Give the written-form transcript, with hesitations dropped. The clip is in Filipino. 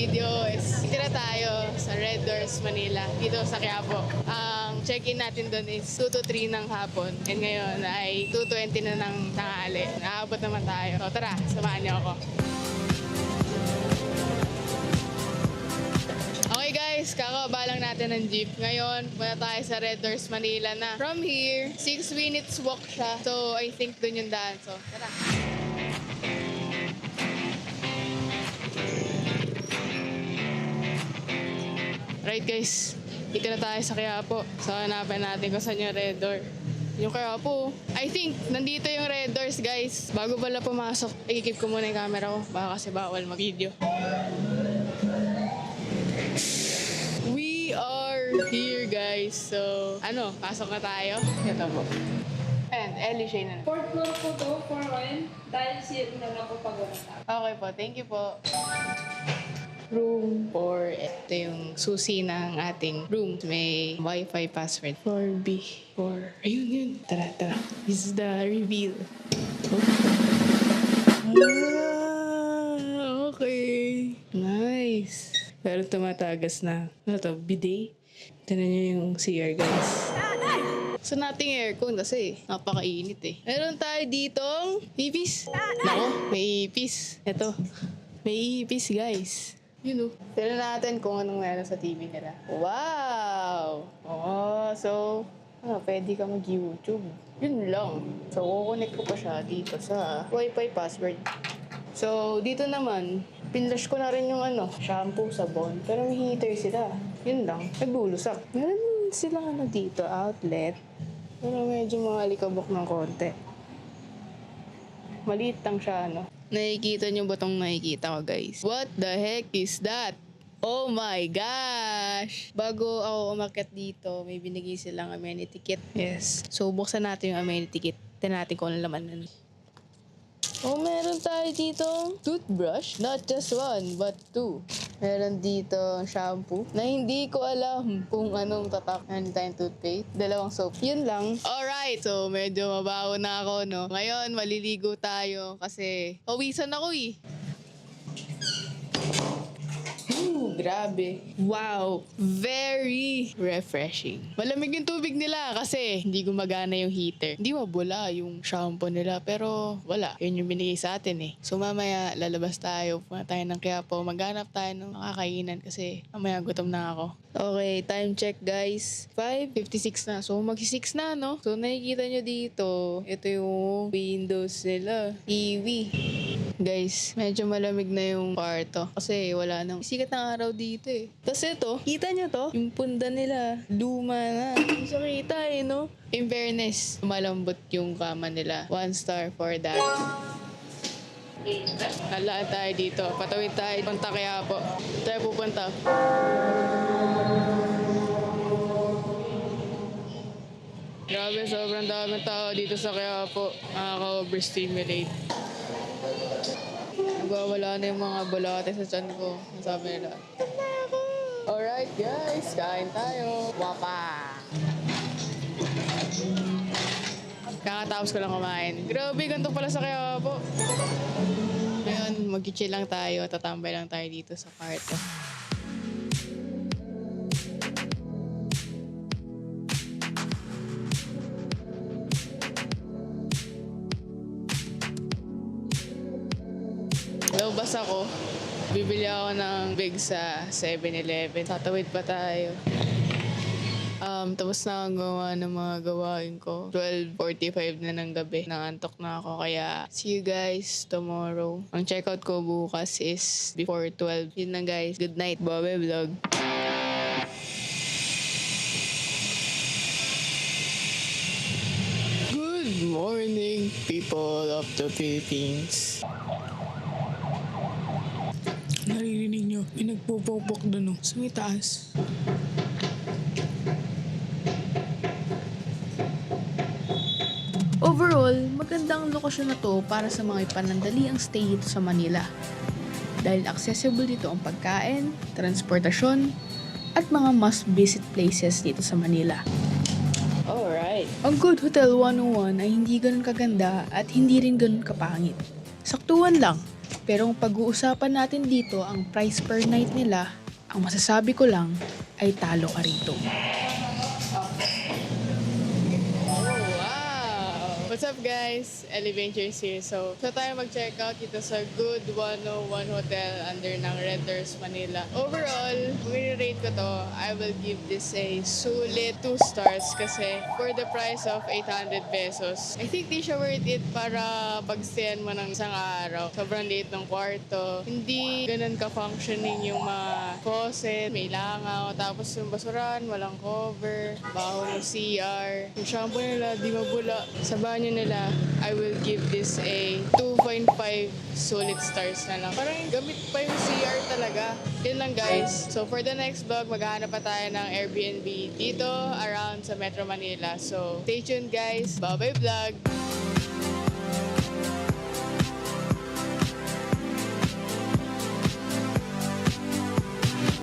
video is tira tayo sa Red Doors, Manila, dito sa Quiapo. Ang check-in natin doon is 2 to 3 ng hapon. And ngayon ay 2:20 na ng tanghali. Nakaabot naman tayo. So tara, samahan niyo ako. Okay guys, kakaba lang natin ng jeep. Ngayon, muna tayo sa Red Doors, Manila na. From here, 6 minutes walk siya. So I think doon yung daan. So tara. Right guys, dito na tayo sa Quiapo. So hanapin natin kung saan yung Red Door. Yung Quiapo, I think nandito yung Red Doors guys. Bago pala pumasok, i-keep ko muna yung camera ko. Baka kasi bawal mag-video. We are here guys. So, pasok na tayo. Ito po. And Ellie Shane na. 4th floor po to, 4-1. Dahil siya na po pag-unasan. Okay po, thank you po. Room 4. Ito yung susi ng ating room. May Wi-Fi password. 4B4. Ayun yun. Tara, tara. This is the reveal. Okay. Nice. Pero tumatagas na. Ano to? Bidet? Tignan nyo yung CR guys. So nating aircon kasi napakainit eh. Meron tayo ditong ipis. Nako, may ipis. Ito. May ipis guys. Yun o. Tignan natin kung anong meron sa TV nila. Wow! So, pwede ka mag-YouTube. Yun lang. So, kukonek ko pa siya dito sa Wi-Fi password. So, dito naman, pinlash ko na rin yung shampoo, sabon. Pero may heater sila. Yun lang. Nagbulusak. Meron silang dito, outlet. Pero medyo malikabok ng konti. Maliit lang siya, Nakikita niyo ba itong nakikita ko, guys? What the heck is that? Oh my gosh! Bago ako umakyat dito, may binigay silang amenity kit. Yes. So, buksan natin yung amenity kit. Tignan natin kung ano laman nun. Oh, meron tayo dito toothbrush. Not just one, but 2. Meron dito shampoo na hindi ko alam kung anong tatak. Meron tayong toothpaste. 2 soap. Yun lang. Alright, so medyo mabaho na ako, Ngayon, maliligo tayo kasi pawisan ako eh. Grabe. Wow. Very refreshing. Malamig yung tubig nila kasi hindi gumagana yung heater. Hindi mabula yung shampoo nila pero wala. Yun yung binigay sa atin eh. So mamaya lalabas tayo. Punta tayo ng Quiapo. Maghanap tayo ng makakainan kasi mamaya gutom na ako. Okay, time check guys. 5:56 na. So mag-6 na So nakikita nyo dito. Ito yung windows nila. TV. Guys, medyo malamig na yung kwarto kasi wala nang sikat ng araw dito eh. Tapos ito, kita nyo to? Yung punda nila, luma na. Hindi siya kita In fairness, malambot yung kama nila. 1 star for that. Halaan tayo dito. Patawid tayo. Punta Quiapo. Tayo pupunta. Grabe, sobrang daming tao dito sa Quiapo. Nakaka-overstimulate. Nagwawala na yung mga bulate sa tiyan ko. Ang sabi nila, alright guys, kain tayo. Wapa! Kakatapos ko lang kumain. Grabe, ganito pala sa Quiapo. Ngayon, mag-chill lang tayo. Tatambay lang tayo dito sa kwarto. Labas ako. Bibili ako ng big sa 7-Eleven. Tatawid pa tayo. Tapos na akong gawa ng mga gawain ko. 12:45 na ng gabi. Nangantok na ako. Kaya, see you guys tomorrow. Ang checkout ko bukas is before 12. Yun na guys. Good night. Bobby Vlog. Good morning, people of the Philippines. Naririnig nyo, may nagpupokpok doon sa may taas. Overall, magandang lokasyon na to para sa mga panandaliang stay dito sa Manila. Dahil accessible dito ang pagkain, transportasyon, at mga must-visit places dito sa Manila. Alright. Ang Good Hotel 101 ay hindi ganun kaganda at hindi rin ganun kapangit. Saktuhan lang. Pero kung pag-uusapan natin dito ang price per night nila, ang masasabi ko lang ay talo ka rito. Wow! What's up guys? Ellie Ventures here. So tayo mag-check out dito sa Good 101 Hotel under ng Red Doors, Manila. Overall, kung i-rate ko to, I will give this a sulit 2 stars kasi for the price of 800 pesos, I think di siya worth it para pag-stayan mo ng isang araw. Sobrang liit ng kwarto. Hindi ganun ka-functioning yung mga faucet, may langaw, tapos yung basuran, walang cover, baho ng CR. Yung shampoo nila, di mabula. Sa banyo nila, I will give this a 2.5 solid stars na lang. Parang gamit pa yung CR talaga. Yun lang guys. So for the next vlog, maghahanap pa tayo ng Airbnb dito around sa Metro Manila. So stay tuned guys. Bye-bye vlog!